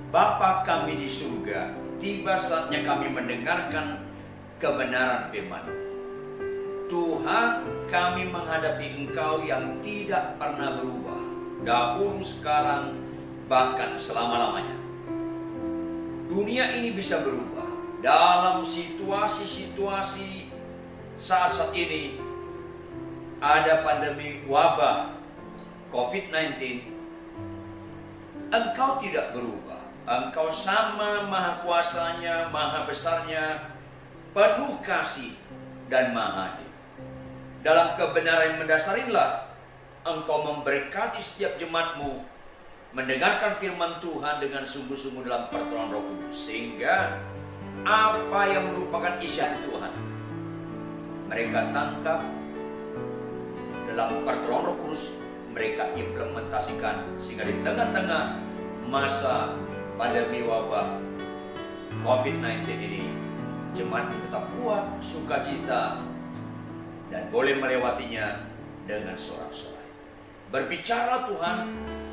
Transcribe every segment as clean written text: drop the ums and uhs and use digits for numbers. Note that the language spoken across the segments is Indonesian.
Bapa kami di surga, tiba saatnya kami mendengarkan kebenaran firman. Tuhan, kami menghadapi Engkau yang tidak pernah berubah, dahulu, sekarang, bahkan selama-lamanya. Dunia ini bisa berubah dalam situasi-situasi saat-saat ini. Ada pandemi wabah COVID-19. Engkau tidak berubah. Engkau sama maha kuasanya, maha besarnya, penuh kasih dan maha adil. Dalam kebenaran yang mendasarilah Engkau memberkati setiap jemaat-Mu mendengarkan firman Tuhan dengan sungguh-sungguh dalam pertolongan Roh Kudus, sehingga apa yang merupakan isyarat Tuhan mereka tangkap dalam pertolongan Roh Kudus, mereka implementasikan, sehingga di tengah-tengah masa pandemi wabah COVID-19 ini, jemaat tetap kuat, sukacita, dan boleh melewatinya dengan sorak-sorai. Berbicara Tuhan,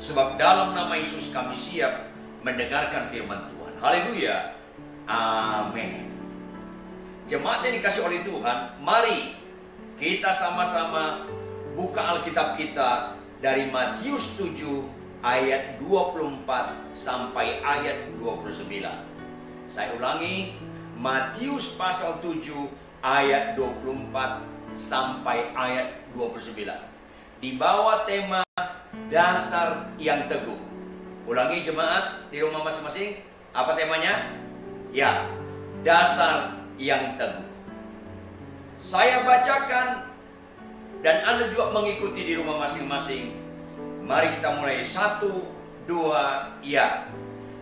sebab dalam nama Yesus kami siap mendengarkan firman Tuhan. Haleluya, amin. Jemaat yang dikasih oleh Tuhan, mari kita sama-sama buka Alkitab kita dari Matius 7 ayat 24 sampai ayat 29. Saya ulangi, Matius pasal 7 ayat 24 sampai ayat 29. Di bawah tema dasar yang teguh. Ulangi jemaat di rumah masing-masing, apa temanya? Ya, dasar yang teguh. Saya bacakan dan Anda juga mengikuti di rumah masing-masing. Mari kita mulai. 1, 2, ya.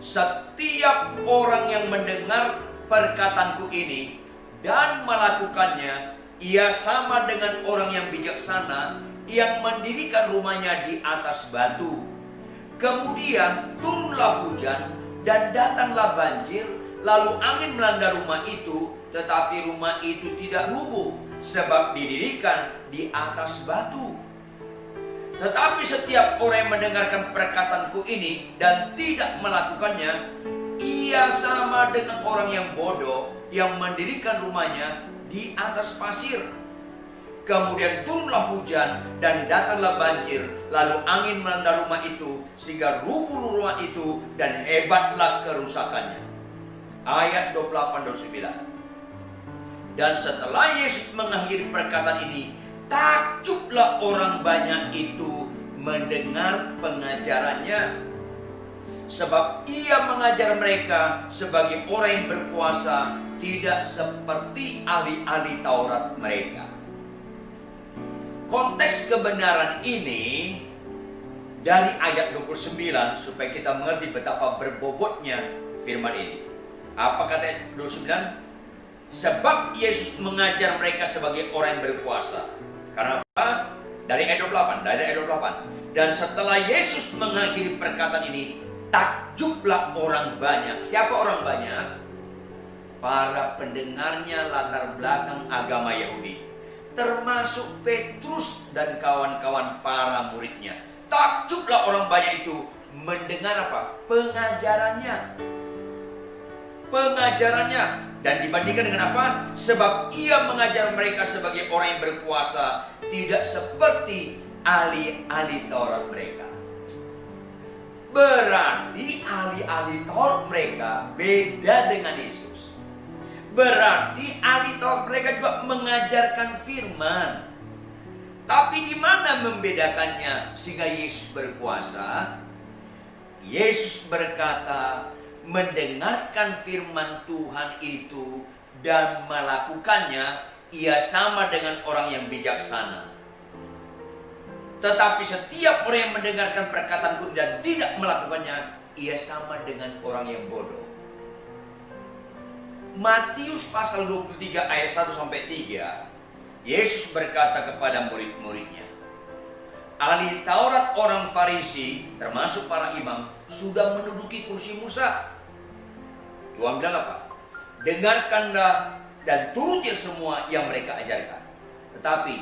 Setiap orang yang mendengar perkataanku ini dan melakukannya, ia sama dengan orang yang bijaksana yang mendirikan rumahnya di atas batu. Kemudian turunlah hujan dan datanglah banjir, lalu angin melanda rumah itu, tetapi rumah itu tidak rubuh, sebab didirikan di atas batu. Tetapi setiap orang yang mendengarkan perkataanku ini dan tidak melakukannya, ia sama dengan orang yang bodoh yang mendirikan rumahnya di atas pasir. Kemudian turunlah hujan dan datanglah banjir, lalu angin melanda rumah itu, sehingga rubuh rumah itu dan hebatlah kerusakannya. Ayat 28-29. Dan setelah Yesus mengakhiri perkataan ini, takjublah orang banyak itu mendengar pengajarannya. Sebab ia mengajar mereka sebagai orang yang berkuasa, tidak seperti ahli-ahli Taurat mereka. Konteks kebenaran ini dari ayat 29 supaya kita mengerti betapa berbobotnya firman ini. Apa kata ayat 29? Sebab Yesus mengajar mereka sebagai orang yang berkuasa. Karena apa? Dari ayat 28. Dan setelah Yesus mengakhiri perkataan ini, takjublah orang banyak. Siapa orang banyak? Para pendengarnya latar belakang agama Yahudi, termasuk Petrus dan kawan-kawan para muridnya. Takjublah orang banyak itu mendengar apa? Pengajarannya. Dan dibandingkan dengan apa? Sebab ia mengajar mereka sebagai orang yang berkuasa, tidak seperti ahli-ahli Taurat mereka. Berarti ahli-ahli Taurat mereka beda dengan Yesus. Berarti ahli Taurat mereka juga mengajarkan firman. Tapi di mana membedakannya sehingga Yesus berkuasa? Yesus berkata, mendengarkan firman Tuhan itu dan melakukannya, ia sama dengan orang yang bijaksana. Tetapi setiap orang yang mendengarkan perkataanku dan tidak melakukannya, ia sama dengan orang yang bodoh. Matius pasal 23 ayat 1-3, Yesus berkata kepada murid-muridnya, ahli Taurat orang Farisi, termasuk para imam, sudah menduduki kursi Musa. Tuhan bilang apa? Dengarkanlah dan turuti semua yang mereka ajarkan. Tetapi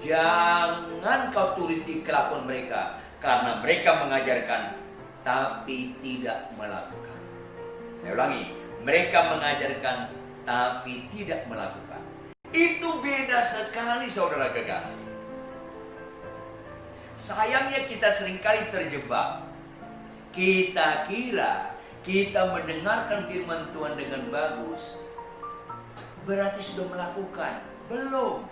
jangan kau turuti kelakuan mereka, karena mereka mengajarkan tapi tidak melakukan. Saya ulangi, mereka mengajarkan tapi tidak melakukan. Itu beda sekali, saudara kekasih. Sayangnya kita seringkali terjebak. Kita kira kita mendengarkan firman Tuhan dengan bagus, berarti sudah melakukan. Belum.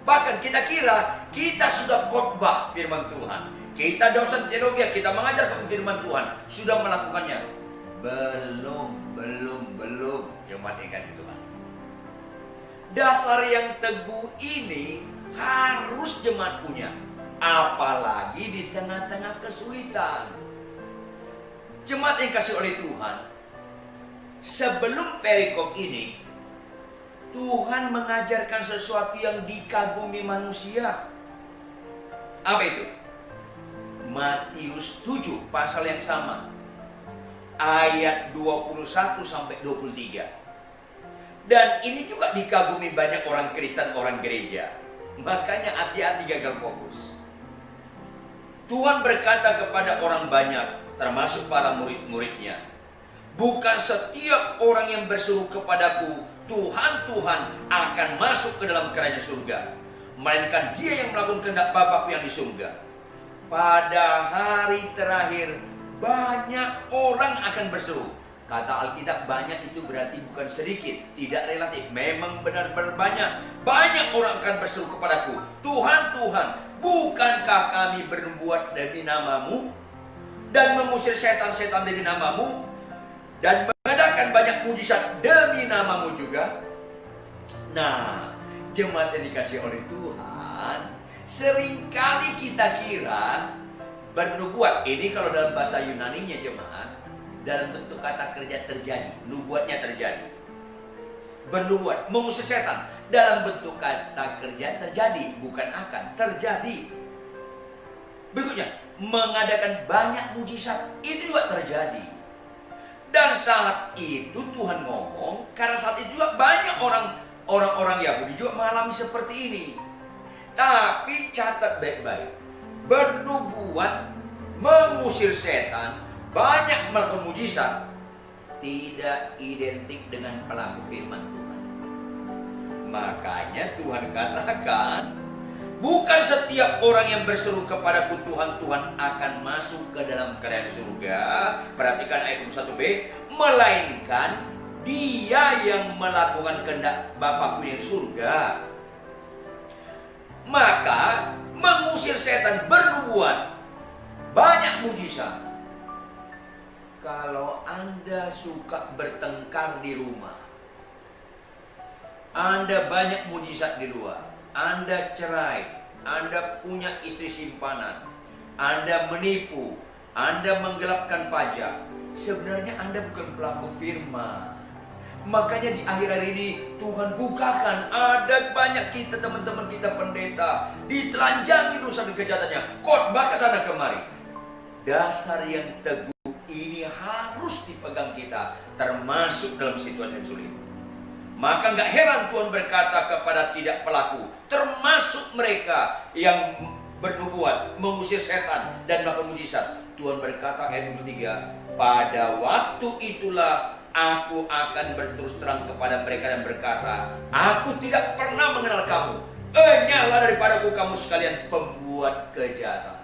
Bahkan kita kira kita sudah khotbah firman Tuhan. Kita dosen teologi, kita mengajarkan firman Tuhan, sudah melakukannya. Belum. Jemaat yang kasih Tuhan. Dasar yang teguh ini harus jemaat punya. Apalagi di tengah-tengah kesulitan. Jemaat yang kasih oleh Tuhan, sebelum perikop ini, Tuhan mengajarkan sesuatu yang dikagumi manusia. Apa itu? Matius 7, pasal yang sama. Ayat 21 sampai 23. Dan ini juga dikagumi banyak orang Kristen, orang gereja. Makanya hati-hati gagal fokus. Tuhan berkata kepada orang banyak, termasuk para murid-muridnya, bukan setiap orang yang berseru kepadaku, Tuhan, Tuhan, akan masuk ke dalam kerajaan surga, melainkan dia yang melakukan kehendak Bapa-Ku yang di surga. Pada hari terakhir, banyak orang akan berseru. Kata Alkitab, banyak itu berarti bukan sedikit, tidak relatif, memang benar-benar banyak. Banyak orang akan berseru kepadaku, Tuhan, Tuhan, bukankah kami berbuat demi namamu dan mengusir setan-setan demi namamu dan mengadakan banyak mujizat demi namamu juga? Nah, jemaat yang dikasih oleh Tuhan, seringkali kita kira bernubuat, ini kalau dalam bahasa Yunaninya jemaat, dalam bentuk kata kerja terjadi, nubuatnya terjadi. Bernubuat, mengusir setan, dalam bentuk kata kerja terjadi, bukan akan, terjadi. Berikutnya, mengadakan banyak mujizat, itu juga terjadi. Dan saat itu Tuhan ngomong, karena saat itu juga banyak orang-orang Yahudi juga mengalami seperti ini. Tapi catat baik-baik, bernubuat, mengusir setan, banyak melakukan mujizat, tidak identik dengan pelaku firman Tuhan. Makanya Tuhan katakan, bukan setiap orang yang berseru kepadaku Tuhan, Tuhan akan masuk ke dalam kerajaan surga. Perhatikan ayat 21b, melainkan dia yang melakukan kehendak Bapa-Ku yang di surga. Maka mengusir setan, bernubuat, banyak mujizat. Kalau Anda suka bertengkar di rumah, Anda banyak mujizat di luar, Anda cerai, Anda punya istri simpanan, Anda menipu, Anda menggelapkan pajak, sebenarnya Anda bukan pelaku firman. Makanya di akhir hari ini Tuhan bukakan, ada banyak kita, teman-teman kita pendeta, ditelanjangi dosa dan kejahatannya, khotbah ke sana kemari. Dasar yang teguh ini harus dipegang kita, termasuk dalam situasi yang sulit. Maka gak heran Tuhan berkata kepada tidak pelaku, termasuk mereka yang bernubuat, mengusir setan dan melakukan mujizat. Tuhan berkata ayat 23, pada waktu itulah aku akan berterus terang kepada mereka dan berkata, aku tidak pernah mengenal kamu. Enyahlah daripadaku kamu sekalian pembuat kejahatan.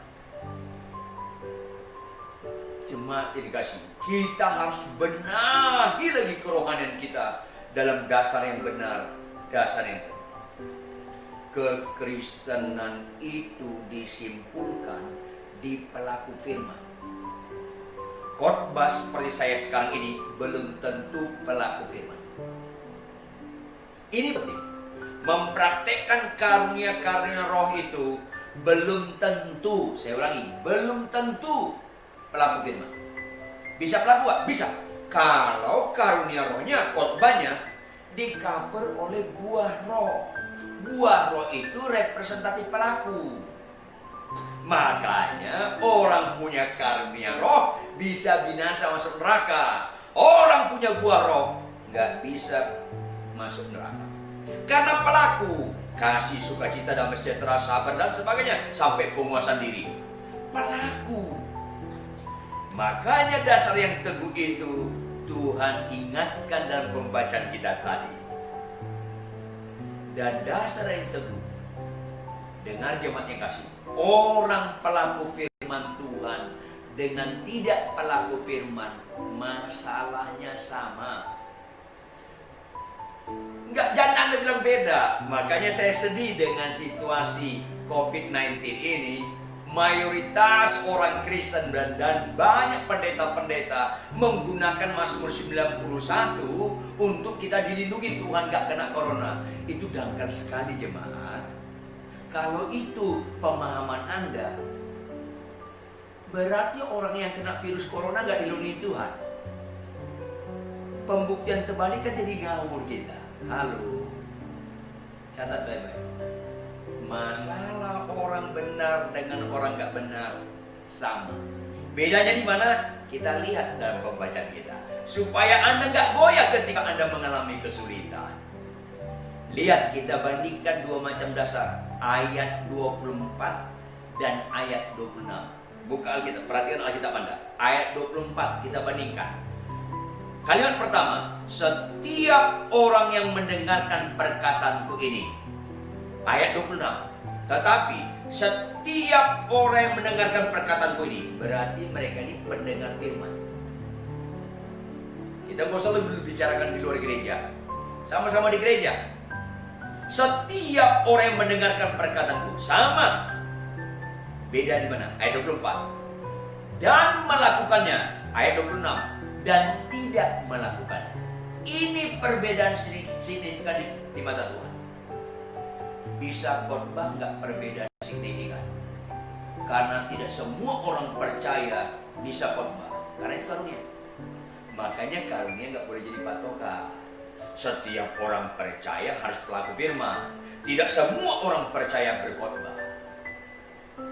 Jemaat yang dikasih, kita harus benahi lagi kerohanian kita dalam dasar yang benar, dasar yang tepat. Kekristenan itu disimpulkan di pelaku firman. Khotbah seperti saya sekarang ini belum tentu pelaku firman. Ini penting. Mempraktekkan karunia-karunia roh itu belum tentu, saya ulangi, belum tentu pelaku firman. Bisa pelaku? Bisa. Kalau karunia rohnya, khotbahnya di cover oleh buah roh. Buah roh itu representatif pelaku. Makanya orang punya karunia roh bisa binasa masuk neraka. Orang punya buah roh nggak bisa masuk neraka. Karena pelaku kasih, sukacita, damai sejahtera, sabar dan sebagainya, sampai penguasaan diri. pelaku. Makanya dasar yang teguh itu Tuhan ingatkan dalam pembacaan kita tadi. Dan dasar yang teguh, dengar jemaat yang kasih, orang pelaku firman Tuhan dengan tidak pelaku firman masalahnya sama. Jangan Anda bilang beda. Makanya saya sedih dengan situasi COVID-19 ini. Mayoritas orang Kristen dan banyak pendeta-pendeta menggunakan Mazmur 91 untuk kita dilindungi Tuhan gak kena corona. Itu dangkal sekali jemaat. Kalau itu pemahaman Anda, berarti orang yang kena virus corona gak dilindungi Tuhan. Pembuktian terbalik kan jadi ngawur kita. Halo, catat baik-baik. Masalah orang benar dengan orang gak benar sama. Bedanya di mana? Kita lihat dalam pembacaan kita. Supaya Anda gak goyah ketika Anda mengalami kesulitan. Lihat, kita bandingkan dua macam dasar. Ayat 24 dan ayat 26. Buka Alkitab, perhatikan Alkitab Anda. Ayat 24 kita bandingkan. Kalimat pertama, setiap orang yang mendengarkan perkataanku ini. Ayat 26. Tetapi setiap orang yang mendengarkan perkataanku ini, berarti mereka ini pendengar firman. Kita gak usah lebih bicarakan di luar gereja. Sama-sama di gereja. Setiap orang yang mendengarkan perkataanku, sama. Beda di mana? Ayat 24. Dan melakukannya. Ayat 26. Dan tidak melakukannya. Ini perbedaan signifikan di mata Tuhan. Bisa khotbah nggak perbedaan signifikan? Karena tidak semua orang percaya bisa khotbah. Karena itu karunia. Makanya karunia nggak boleh jadi patokan. Setiap orang percaya harus pelaku firman. Tidak semua orang percaya berkhotbah.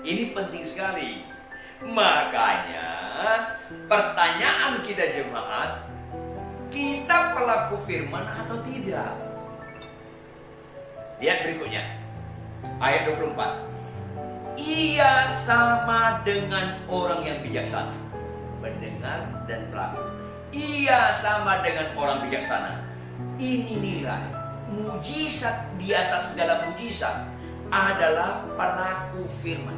Ini penting sekali. Makanya pertanyaan kita jemaat, kita pelaku firman atau tidak? Lihat berikutnya. Ayat 24. Ia sama dengan orang yang bijaksana. Pendengar dan pelaku. Ia sama dengan orang bijaksana. Ini nilai. Mujizat di atas segala mujizat adalah pelaku firman.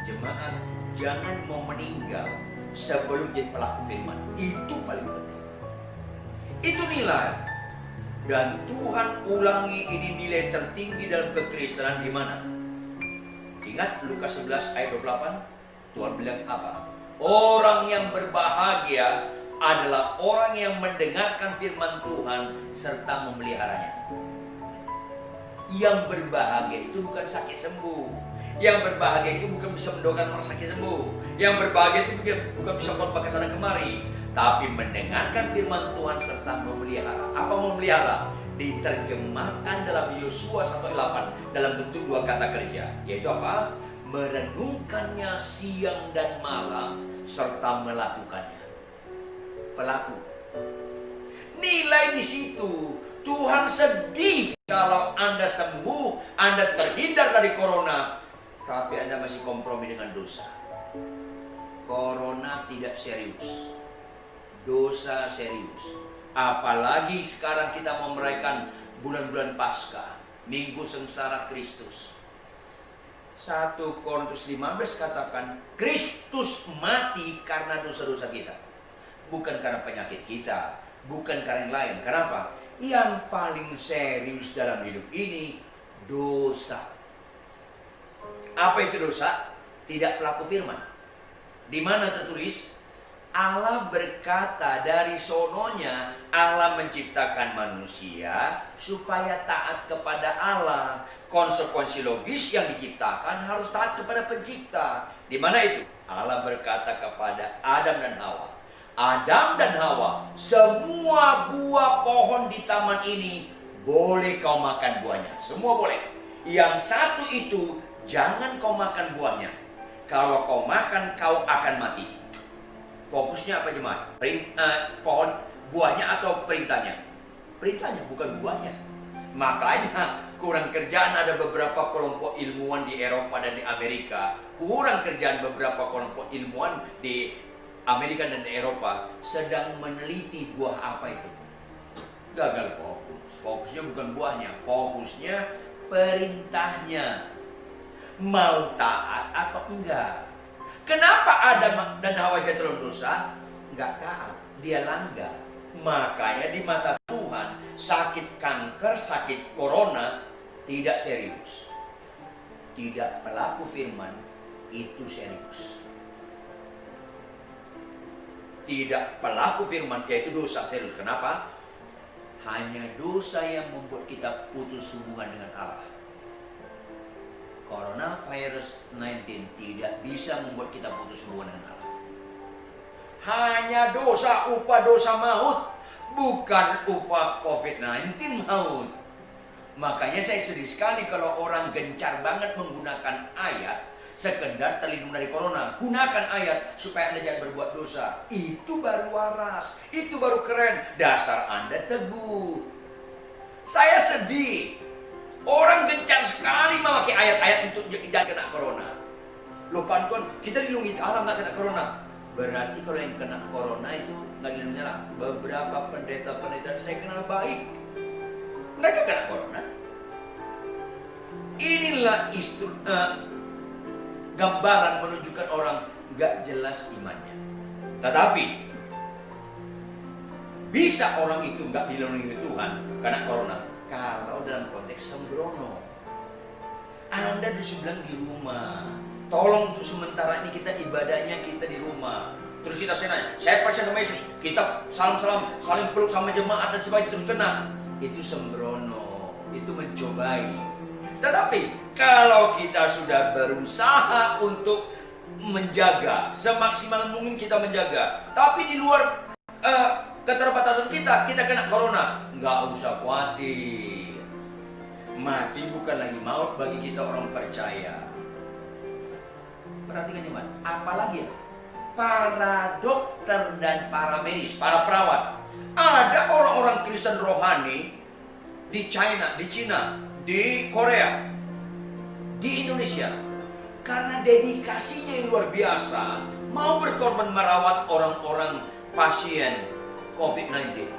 Jemaat, jangan mau meninggal sebelum jadi pelaku firman. Itu paling penting. Itu nilai. Dan Tuhan ulangi ini nilai tertinggi dalam kekristenan di mana? Ingat Lukas 11 ayat 28? Tuhan bilang apa? Orang yang berbahagia adalah orang yang mendengarkan firman Tuhan serta memeliharanya. Yang berbahagia itu bukan sakit sembuh. Yang berbahagia itu bukan bisa mendoakan orang sakit sembuh. Yang berbahagia itu bukan bisa khotbah ke sana kemari, tapi mendengarkan firman Tuhan serta memelihara. Apa memelihara? Diterjemahkan dalam Yosua 1:8 dalam bentuk dua kata kerja, yaitu apa? Merenungkannya siang dan malam serta melakukannya. Pelaku. Nilai di situ. Tuhan sedih kalau Anda sembuh, Anda terhindar dari corona, tapi Anda masih kompromi dengan dosa. Corona tidak serius, dosa serius. Apalagi sekarang kita mau merayakan bulan-bulan Paskah, Minggu Sengsara Kristus. 1 Korintus 15 katakan, Kristus mati karena dosa-dosa kita. Bukan karena penyakit kita, bukan karena yang lain. Kenapa? Yang paling serius dalam hidup ini, dosa. Apa itu dosa? Tidak pelaku firman. Di mana tertulis? Allah berkata dari sononya, Allah menciptakan manusia supaya taat kepada Allah. Konsekuensi logis yang diciptakan harus taat kepada pencipta. Di mana itu? Allah berkata kepada Adam dan Hawa. Adam dan Hawa, semua buah pohon di taman ini boleh kau makan buahnya. Semua boleh. Yang satu itu jangan kau makan buahnya. Kalau kau makan, kau akan mati. Fokusnya apa jemaat? Pohon buahnya atau perintahnya? Perintahnya, bukan buahnya. Makanya kurang kerjaan ada beberapa kelompok ilmuwan di Eropa dan di Amerika, kurang kerjaan beberapa kelompok ilmuwan di Amerika dan di Eropa sedang meneliti buah apa itu. Gagal fokus. Fokusnya bukan buahnya, fokusnya perintahnya. Mau taat atau enggak? Kenapa Adam dan Hawa jatuh dalam dosa? Enggak taat, dia langgar. Makanya di mata Tuhan, sakit kanker, sakit corona tidak serius. Tidak pelaku firman itu serius. Tidak pelaku firman yaitu dosa serius. Kenapa? Hanya dosa yang membuat kita putus hubungan dengan Allah. Coronavirus 19 tidak bisa membuat kita putus hubungan dengan Allah. Hanya dosa, upah dosa maut, bukan upah COVID-19 maut. Makanya saya sedih sekali kalau orang gencar banget menggunakan ayat sekedar terlindung dari corona. Gunakan ayat supaya Anda jangan berbuat dosa. Itu baru waras, itu baru keren. Dasar Anda teguh. Saya sedih. Orang gencar sekali memakai ayat-ayat untuk jangan kena corona. Loh kan, kita dilindungi Allah nggak kena corona. Berarti kalau yang kena corona itu nggak dilindungi Allah. Beberapa pendeta-pendeta saya kenal baik, mereka kena corona. Inilah gambaran menunjukkan orang nggak jelas imannya. Tetapi bisa orang itu nggak dilindungi Tuhan karena corona kalau dalam konteks sembrono. Anda dibilang di rumah, tolong untuk sementara ini kita ibadahnya kita di rumah. Terus kita saya percaya sama Yesus, kita salam-salam, saling peluk sama jemaat dan sebagainya, terus kena. Itu sembrono, itu mencobai. Tetapi kalau kita sudah berusaha untuk menjaga, semaksimal mungkin kita menjaga, tapi di luar keterbatasan kita kena corona, nggak usah khawatir. Mati bukan lagi maut bagi kita orang percaya. Perhatikan teman, apalagi para dokter dan para medis, para perawat. Ada orang-orang Kristen rohani di China, di Korea, di Indonesia. Karena dedikasinya yang luar biasa, mau berkorban merawat orang-orang pasien COVID-19.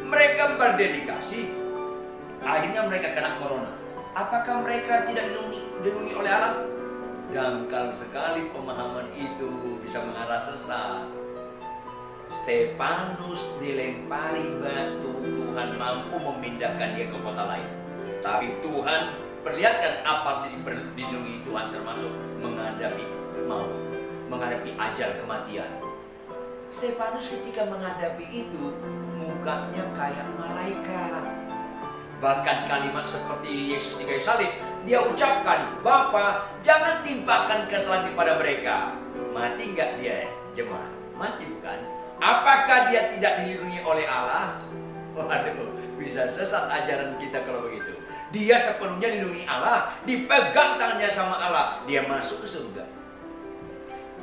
Mereka berdedikasi, akhirnya mereka kena corona. Apakah mereka tidak dilindungi oleh Allah? Dangkal sekali pemahaman itu, bisa mengarah sesat. Stefanus dilempari batu, Tuhan mampu memindahkan dia ke kota lain. Tapi Tuhan perlihatkan apa yang dilindungi Tuhan, termasuk menghadapi maut, menghadapi ajal kematian. Stefanus ketika menghadapi itu, mukanya kayak malaikat. Bahkan kalimat seperti Yesus di kayu salib, dia ucapkan, Bapa, jangan timpakan kesalahan kepada mereka. Mati enggak dia jemaat? Mati bukan? Apakah dia tidak dilindungi oleh Allah? Waduh, bisa sesat ajaran kita kalau begitu. Dia sepenuhnya dilindungi Allah, dipegang tangannya sama Allah, dia masuk ke surga.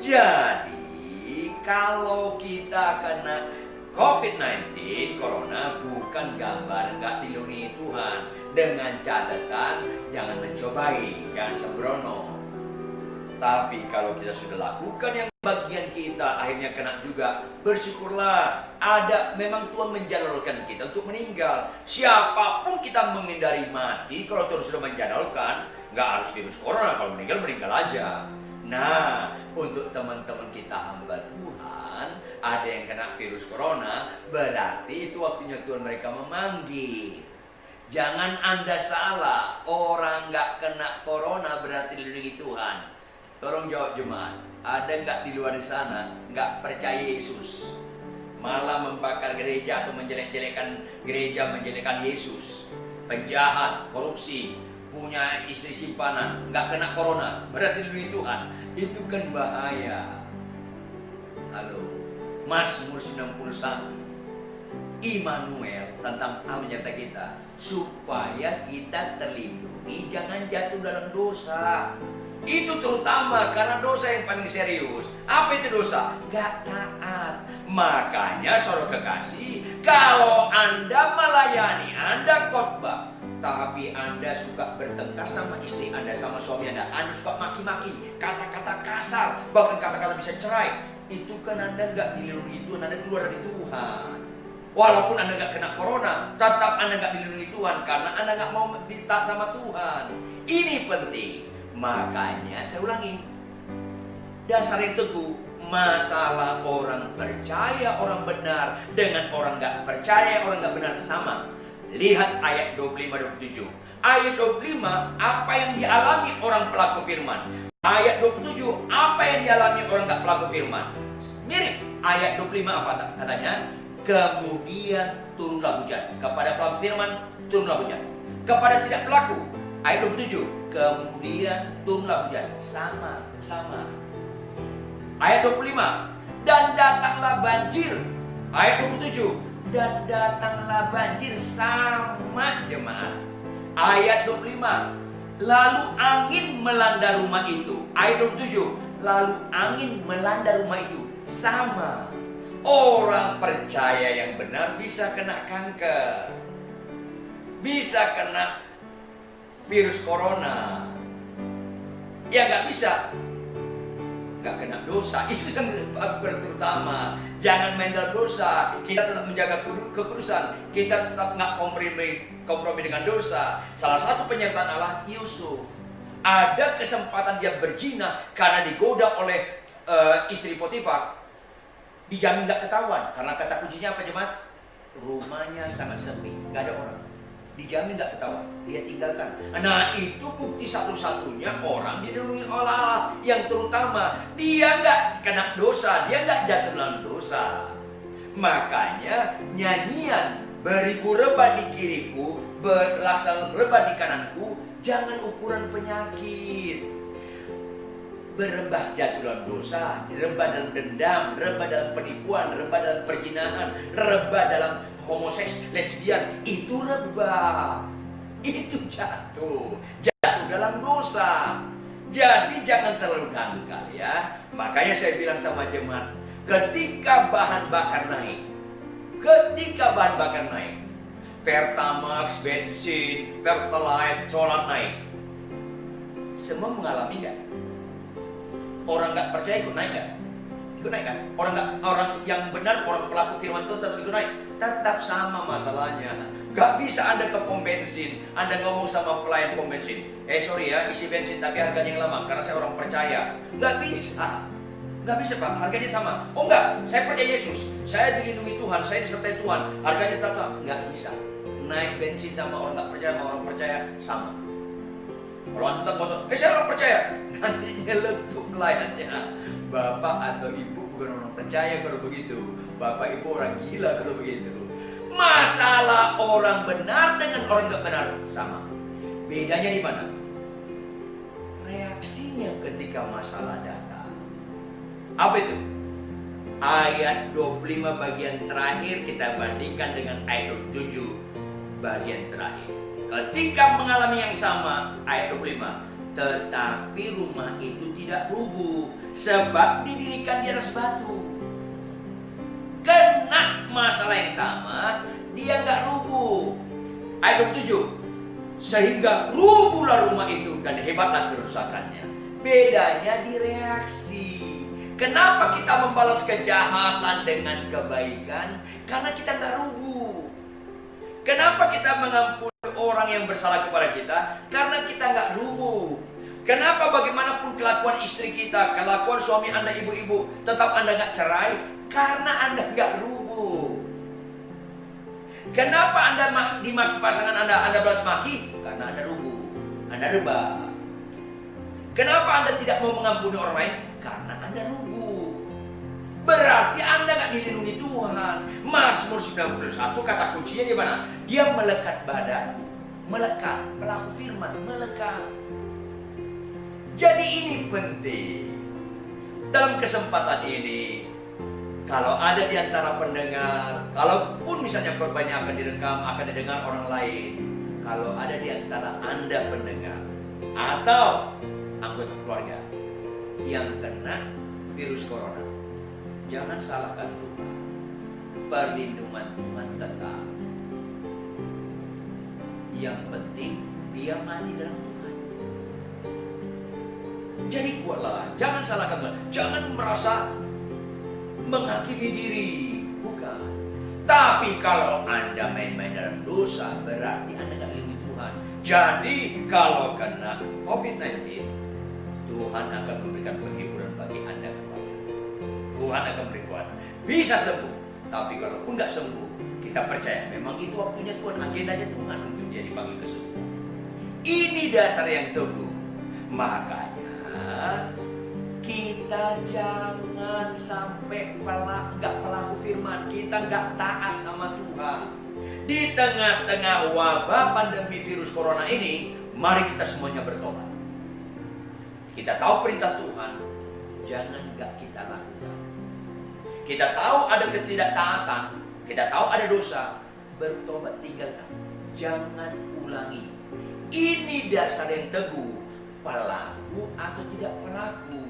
Jadi, kalau kita kena COVID-19, corona bukan gambar nggak dilindungi Tuhan. Dengan catatan, jangan mencobai, jangan sembrono. Tapi kalau kita sudah lakukan yang bagian kita, akhirnya kena juga, bersyukurlah. Memang Tuhan menjadwalkan kita untuk meninggal. Siapapun kita menghindari mati, kalau Tuhan sudah menjadwalkan, nggak harus virus corona, kalau meninggal aja. Nah, untuk teman-teman kita hamba Tuhan, ada yang kena virus corona, berarti itu waktunya Tuhan mereka memanggil. Jangan Anda salah, orang nggak kena corona berarti dilindungi Tuhan. Tolong jawab jemaat, ada nggak di luar sana nggak percaya Yesus, malah membakar gereja atau menjelek-jelekan gereja, menjelekkan Yesus, penjahat, korupsi, punya istri simpanan, nggak kena corona, berarti dilindungi Tuhan. Itu kan bahaya. Halo, Mazmur 91, Immanuel tentang Allah menyertai kita, supaya kita terlindungi, jangan jatuh dalam dosa. Itu terutama karena dosa yang paling serius. Apa itu dosa? Gak taat. Makanya saudara kekasih, kalau Anda melayani, Anda khotbah, tapi Anda suka bertengkar sama istri Anda, sama suami Anda suka maki-maki, kata-kata kasar, bahkan kata-kata bisa cerai, itu kan Anda nggak dilindungi Tuhan, Anda keluar dari Tuhan. Walaupun Anda nggak kena corona, tetap Anda nggak dilindungi Tuhan, karena Anda nggak mau ditaat sama Tuhan. Ini penting. Makanya saya ulangi, dasar yang teguh, masalah orang percaya, orang benar, dengan orang nggak percaya, orang nggak benar sama. Lihat ayat 25-27. Ayat 25, apa yang dialami orang pelaku firman. Ayat 27, apa yang dialami orang tak pelaku firman. Mirip. Ayat 25 apa katanya? Kemudian turunlah hujan. Kepada pelaku firman, turunlah hujan. Kepada tidak pelaku, ayat 27, kemudian turunlah hujan. Sama. Ayat 25, dan datanglah banjir. Ayat 27, dan datanglah banjir, sama jemaat. Ayat 25, lalu angin melanda rumah itu. Ayat 27, lalu angin melanda rumah itu, sama. Orang percaya yang benar bisa kena kanker, bisa kena virus corona. Ya nggak bisa, nggak kena dosa. Itu yang terutama. Jangan main dalam dosa. Kita tetap menjaga kekudusan. Kita tetap nggak kompromi dengan dosa. Salah satu penyertaan Allah, Yusuf. Ada kesempatan dia berzina karena digoda oleh istri Potifar. Dijamin nggak ketahuan. Karena kata kuncinya apa jemaat? Rumahnya sangat sepi, nggak ada orang. Dijamin nggak ketahuan, dia tinggalkan. Nah, itu bukti satu-satunya orang dilindungi oleh Allah. Yang terutama, dia nggak kena dosa, dia nggak jatuh dalam dosa. Makanya nyanyian beribu rebah di kiriku, belasan rebah di kananku, jangan ukuran penyakit. Berebah jatuh dalam dosa, rebah dalam dendam, rebah dalam penipuan, rebah dalam perzinahan, rebah dalam homoseks, lesbian, itu rebah. Itu jatuh dalam dosa. Jadi jangan terlalu dangkal ya. Makanya saya bilang sama jemaat, ketika bahan bakar naik, Pertamax, bensin, Pertalite, solar naik, semua mengalami nggak? Orang nggak percaya ikut naik nggak? Ikut naik kan? Orang yang benar, orang pelaku firman Tuhan tetap ikut naik. Tetap sama masalahnya. Gak bisa Anda ke pom bensin, Anda ngomong sama pelayan pom bensin, sorry ya, isi bensin tapi harganya yang lama karena saya orang percaya. Gak bisa Pak, harganya sama. Oh enggak, saya percaya Yesus, saya dilindungi Tuhan, saya disertai Tuhan, harganya tetap sama. Gak bisa. Naik bensin sama orang gak percaya, sama orang percaya sama. Kalau Anda tetap ngomong, saya orang percaya, nanti nyeletuk pelayannya. Bapak atau ibu bukan orang percaya kalau begitu. Bapak ibu orang gila kalau begitu. Masalah orang benar dengan orang gak benar sama. Bedanya di mana? Reaksinya ketika masalah datang. Apa itu? Ayat 25 bagian terakhir kita bandingkan dengan ayat 27 bagian terakhir. Ketika mengalami yang sama, ayat 25, tetapi rumah itu tidak rubuh sebab didirikan di atas batu. Kena masalah yang sama, dia nggak rubuh. Ayat 27, sehingga rubuhlah rumah itu dan hebatlah kerusakannya. Bedanya di reaksi. Kenapa kita membalas kejahatan dengan kebaikan? Karena kita nggak rubuh. Kenapa kita mengampuni orang yang bersalah kepada kita? Karena kita nggak rubuh. Kenapa bagaimanapun kelakuan istri kita, kelakuan suami Anda, ibu-ibu, tetap Anda nggak cerai? Karena Anda nggak rubuh. Kenapa Anda dimaki pasangan Anda balas maki? Karena Anda rubuh, Anda rebah. Kenapa Anda tidak mau mengampuni orang lain? Karena Anda rubuh. Berarti Anda nggak dilindungi Tuhan. Mazmur 91 kata kuncinya di mana? Dia melekat badan, melekat, pelaku firman, melekat. Jadi ini penting. Dalam kesempatan ini, kalau ada di antara pendengar, kalaupun misalnya korban yang akan direkam, akan didengar orang lain, kalau ada di antara Anda pendengar atau anggota keluarga yang kena virus corona, jangan salahkan Tuhan. Perlindungan Tuhan tetap. Yang penting dia mati dalam Tuhan. Jadi kuatlah, jangan salahkan Tuhan. Jangan merasa menghakimi diri, bukan. Tapi kalau Anda main-main dalam dosa, berarti Anda gak lindungi Tuhan. Jadi kalau kena COVID-19, Tuhan akan memberikan penghiburan bagi Anda kepada. Tuhan akan beri kuasa. Bisa sembuh. Tapi kalaupun gak sembuh, kita percaya memang itu waktunya Tuhan, agendanya Tuhan untuk dia dipanggil kesembuhan. Ini dasar yang teguh. Makanya kita jangan sampai nggak pelaku firman, kita nggak taat sama Tuhan. Di tengah-tengah wabah pandemi virus corona ini, mari kita semuanya bertobat. Kita tahu perintah Tuhan, jangan nggak kita lakukan. Kita tahu ada ketidaktaatan, kita tahu ada dosa, bertobat tinggalkan. Jangan ulangi. Ini dasar yang teguh, pelaku atau tidak pelaku.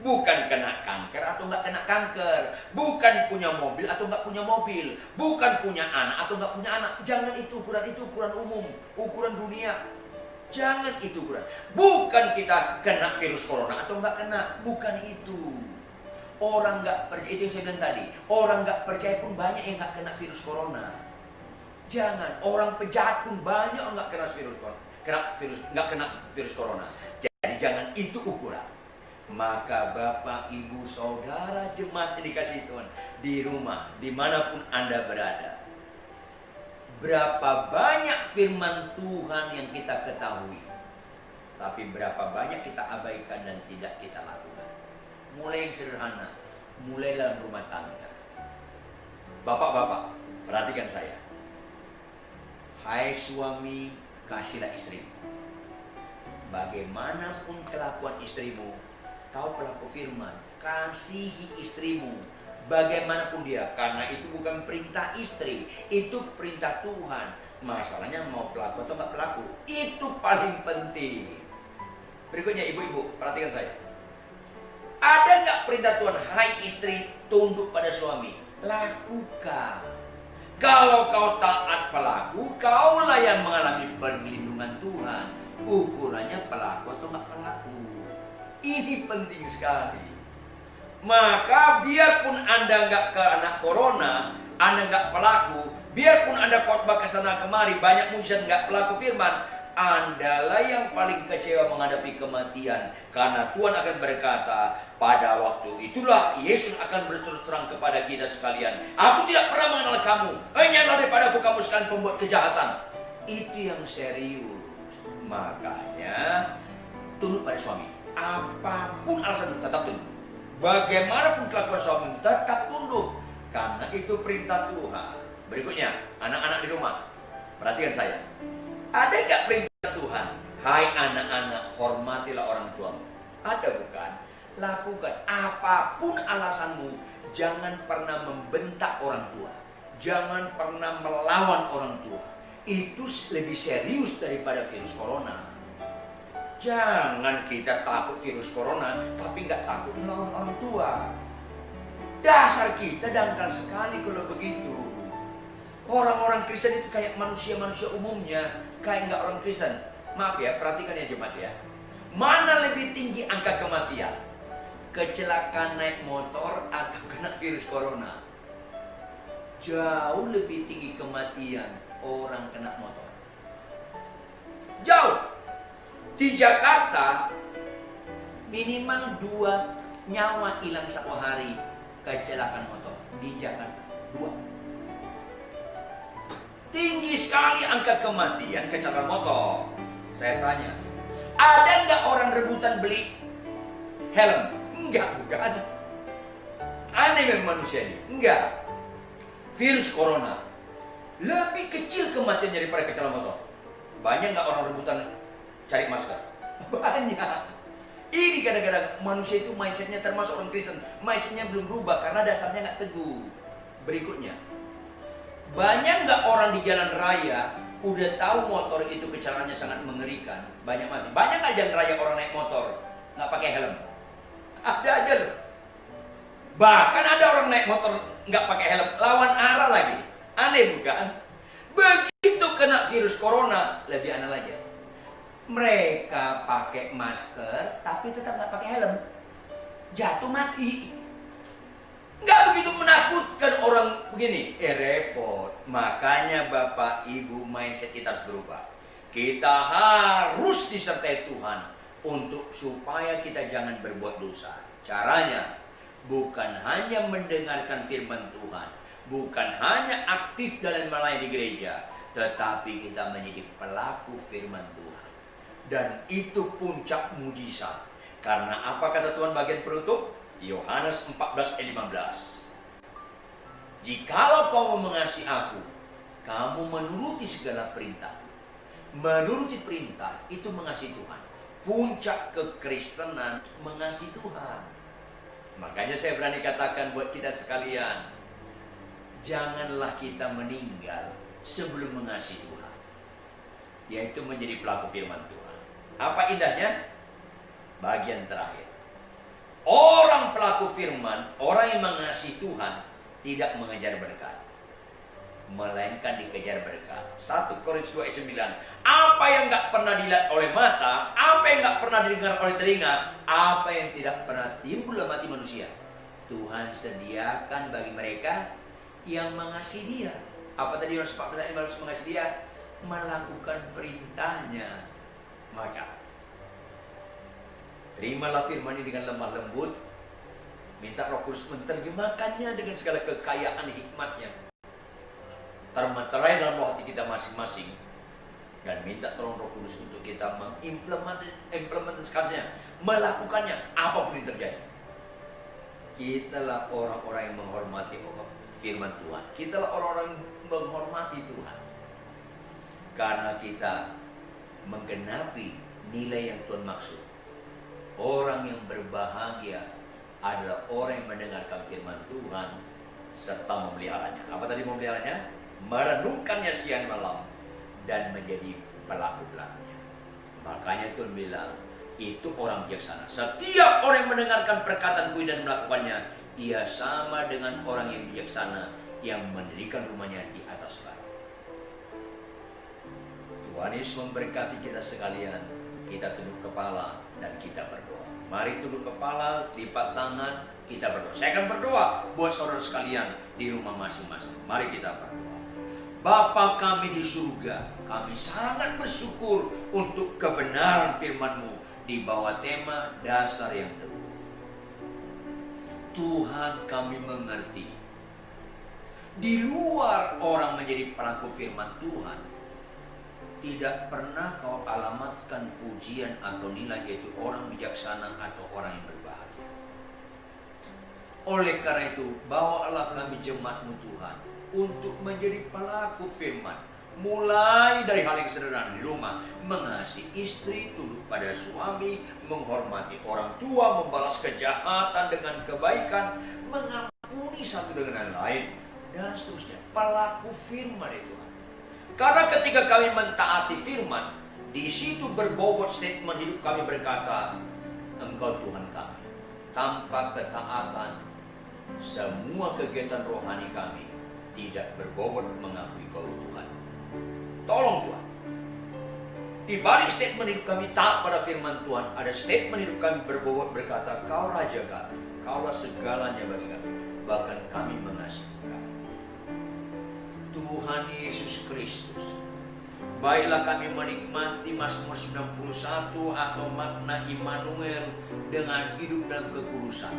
Bukan kena kanker atau nggak kena kanker. Bukan punya mobil atau nggak punya mobil. Bukan punya anak atau nggak punya anak. Jangan itu ukuran umum, ukuran dunia. Jangan itu ukuran. Bukan kita kena virus corona atau nggak kena. Bukan itu. Orang nggak percaya, itu yang saya bilang tadi. Orang nggak percaya pun banyak yang nggak kena virus corona. Jangan. Orang pejahat pun banyak yang nggak kena virus corona. Nggak kena virus corona. Jadi jangan itu ukuran. Maka Bapak, Ibu, Saudara, jemaat yang dikasihi Tuhan, di rumah, dimanapun Anda berada, berapa banyak firman Tuhan yang kita ketahui, tapi berapa banyak kita abaikan dan tidak kita lakukan. Mulai yang sederhana, mulai dalam rumah tangga. Bapak-bapak, perhatikan saya. Hai suami, kasihlah istrimu. Bagaimanapun kelakuan istrimu, kau pelaku firman, kasihi istrimu bagaimanapun dia, karena itu bukan perintah istri, itu perintah Tuhan. Masalahnya mau pelaku atau nggak pelaku, itu paling penting. Berikutnya ibu-ibu, perhatikan saya. Ada nggak perintah Tuhan, hai istri tunduk pada suami? Lakukan. Kalau kau taat pelaku, kaulah yang mengalami perlindungan Tuhan. Ukurannya pelaku atau nggak pelaku. Ini penting sekali. Maka biarpun Anda nggak kena corona, Anda nggak pelaku, biarpun Anda khotbah ke sana kemari, banyak mujizat nggak pelaku firman, Andalah yang paling kecewa menghadapi kematian. Karena Tuhan akan berkata, pada waktu itulah Yesus akan berterus terang kepada kita sekalian, aku tidak pernah mengenal kamu, hanyalah daripada aku kamu sekalian pembuat kejahatan. Itu yang serius. Makanya tunduk pada suami. Apapun alasan tetap tunduk. Bagaimanapun kelakuan suami tetap tunduk. Karena itu perintah Tuhan. Berikutnya, anak-anak di rumah, perhatikan saya. Ada nggak perintah Tuhan? Hai anak-anak, hormatilah orang tuamu. Ada bukan? Lakukan. Apapun alasanmu, jangan pernah membentak orang tua. Jangan pernah melawan orang tua. Itu lebih serius daripada virus corona. Jangan kita takut virus corona, tapi nggak takut melawan orang tua. Dasar kita dangkal sekali kalau begitu. Orang-orang Kristen itu kayak manusia-manusia umumnya, kayak nggak orang Kristen. Maaf ya, perhatikan ya jemaat ya. Mana lebih tinggi angka kematian? Kecelakaan naik motor atau kena virus corona? Jauh lebih tinggi kematian orang kena motor. Jauh. Di Jakarta minimal 2 nyawa hilang satu hari kecelakaan motor. Di Jakarta 2. Tinggi sekali angka kematian kecelakaan motor. Saya tanya, ada nggak orang rebutan beli helm? Enggak, bukan. Aneh memang manusia ini. Enggak. Virus corona lebih kecil kematian daripada kecelakaan motor. Banyak nggak orang rebutan cari masker? Banyak. Ini kadang-kadang manusia itu mindsetnya termasuk orang Kristen. Mindsetnya belum berubah karena dasarnya nggak teguh. Berikutnya, banyak nggak orang di jalan raya udah tahu motor itu kecelakaannya sangat mengerikan, banyak mati. Banyak nggak jalan raya orang naik motor nggak pakai helm? Ada aja loh. Bahkan ada orang naik motor nggak pakai helm, lawan arah lagi. Aneh bukan? Begitu kena virus corona, lebih aneh lagi. Mereka pakai masker, tapi tetap nggak pakai helm. Jatuh mati. Nggak begitu menakutkan orang begini. Repot. Makanya Bapak Ibu, mindset kita harus berubah. Kita harus disertai Tuhan untuk supaya kita jangan berbuat dosa. Caranya bukan hanya mendengarkan firman Tuhan, bukan hanya aktif dalam melayani gereja, tetapi kita menjadi pelaku firman Tuhan. Dan itu puncak mujizat. Karena apa kata Tuhan bagian penutup? Yohanes 14 ayat 15. Jikalau kamu mengasihi aku, kamu menuruti segala perintah. Menuruti perintah itu mengasihi Tuhan. Puncak kekristenan mengasihi Tuhan. Makanya saya berani katakan buat kita sekalian, janganlah kita meninggal sebelum mengasihi Tuhan, yaitu menjadi pelaku firman Tuhan. Apa indahnya? Bagian terakhir. Orang pelaku firman, orang yang mengasihi Tuhan, tidak mengejar berkat, melainkan dikejar berkat. 1 Korintus 2 ayat 9. Apa yang nggak pernah dilihat oleh mata, apa yang nggak pernah didengar oleh telinga, apa yang tidak pernah timbul dalam hati manusia, Tuhan sediakan bagi mereka yang mengasihi Dia. Apa tadi Yohanes 14 ayat 15 mengasihi Dia? Melakukan perintahnya. Maka terimalah firman ini dengan lemah lembut. Minta Roh Kudus menerjemahkannya dengan segala kekayaan hikmatnya. Termeterai dalam hati kita masing-masing. Dan minta tolong Roh Kudus untuk kita mengimplementasikannya, melakukannya apapun yang terjadi. Kitalah orang-orang yang menghormati firman Tuhan. Kitalah orang-orang yang menghormati Tuhan. Karena kita menggenapi nilai yang Tuhan maksud. Orang yang berbahagia adalah orang yang mendengarkan firman Tuhan serta memeliharanya. Apa tadi memeliharanya? Merenungkannya siang malam dan menjadi pelaku-pelakunya. Makanya Tuhan bilang, itu orang bijaksana. Setiap orang yang mendengarkan perkataanku dan melakukannya, ia sama dengan orang yang bijaksana yang mendirikan rumahnya di atas batu. Tuhan Yesus memberkati kita sekalian. Kita tunduk kepala dan kita berdoa. Mari tunduk kepala, lipat tangan, kita berdoa. Saya akan berdoa buat saudara sekalian di rumah masing-masing. Mari kita berdoa. Bapa kami di surga, kami sangat bersyukur untuk kebenaran firman-Mu di bawah tema dasar yang teguh. Tuhan, kami mengerti, di luar orang menjadi pelaku firman Tuhan, tidak pernah Kau alamatkan pujian atau nilai, yaitu orang bijaksana atau orang yang berbahagia. Oleh karena itu, bawalah kami jemaat-Mu Tuhan untuk menjadi pelaku firman. Mulai dari hal yang sederhana di rumah, mengasihi istri, tunduk pada suami, menghormati orang tua, membalas kejahatan dengan kebaikan, mengampuni satu dengan yang lain, dan seterusnya. Pelaku firman itu. Karena ketika kami mentaati firman, di situ berbobot statement hidup kami berkata, Engkau Tuhan kami. Tanpa ketaatan, semua kegiatan rohani kami tidak berbobot mengakui Kau Tuhan. Tolong Tuhan. Di balik statement hidup kami taat pada firman Tuhan, ada statement hidup kami berbobot berkata, Kau Raja kami, Kaulah segalanya bagi kami. Bahkan kami mengasihi Kau. Tuhan Yesus Kristus, baiklah kami menikmati Mazmur 91 atau makna Immanuel dengan hidup dalam kekudusan,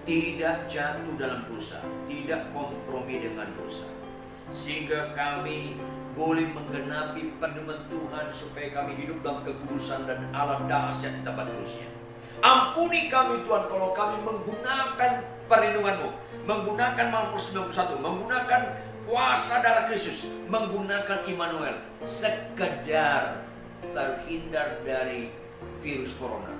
tidak jatuh dalam dosa, tidak kompromi dengan dosa, sehingga kami boleh menggenapi perlindungan Tuhan supaya kami hidup dalam kekudusan dan alam dahsyat di tempat kudusnya. Ampuni kami Tuhan kalau kami menggunakan perlindungan-Mu, menggunakan Mazmur 91, menggunakan kuasa darah Kristus, menggunakan Immanuel, sekedar terhindar dari virus corona.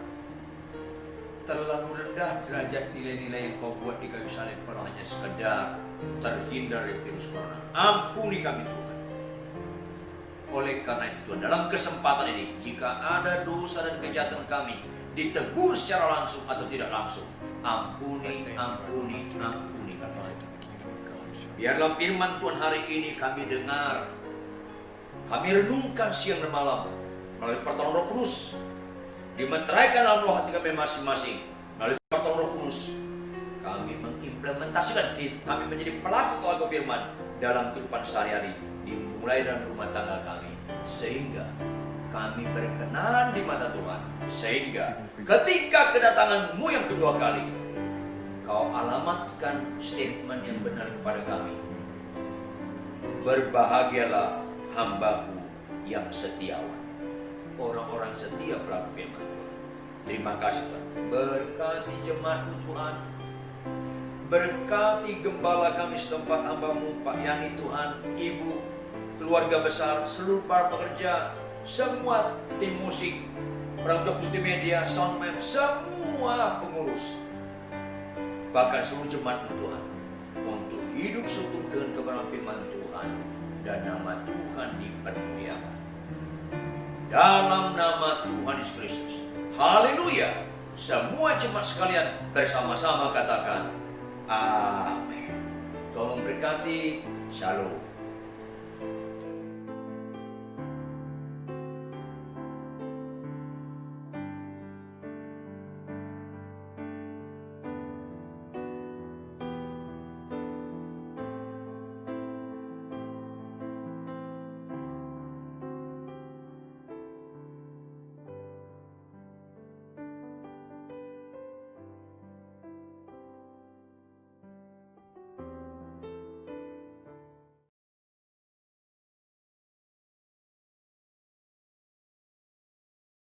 Terlalu rendah derajat nilai-nilai yang Kau buat di kayu salib kalau hanya sekedar terhindar dari virus corona. Ampuni kami Tuhan. Oleh karena itu Tuhan, dalam kesempatan ini, jika ada dosa dan kejahatan kami ditegur secara langsung atau tidak langsung, ampuni kami. Biarlah firman Tuhan hari ini kami dengar, kami renungkan siang dan malam melalui pertolongan Roh Kudus, dimeteraikan dalam roh hati kami masing-masing melalui pertolongan Roh Kudus. Kami mengimplementasikan, kami menjadi pelaku keluarga firman dalam kehidupan sehari-hari, dimulai dalam rumah tangga kami, sehingga kami berkenan di mata Tuhan, sehingga ketika kedatangan-Mu yang kedua kali, Kau alamatkan statement yang benar kepada kami. Berbahagialah hamba-Ku yang setiawan. Orang-orang setia pelaku firman Tuhan. Terima kasih Tuhan. Berkati jemaat-Mu Tuhan. Berkati gembala kami setempat hamba-Mu, Pak Yani Tuhan, Ibu, keluarga besar, seluruh para pekerja, semua tim musik, perangkat multimedia, soundman, semua pengurus, bahkan seluruh jemaat-Mu Tuhan, untuk hidup sungguh dengan kebenaran firman Tuhan, dan nama Tuhan dipermuliakan. Dalam nama Tuhan Yesus Kristus. Haleluya. Semua jemaat sekalian bersama-sama katakan amin. Tuhan memberkati. Shalom.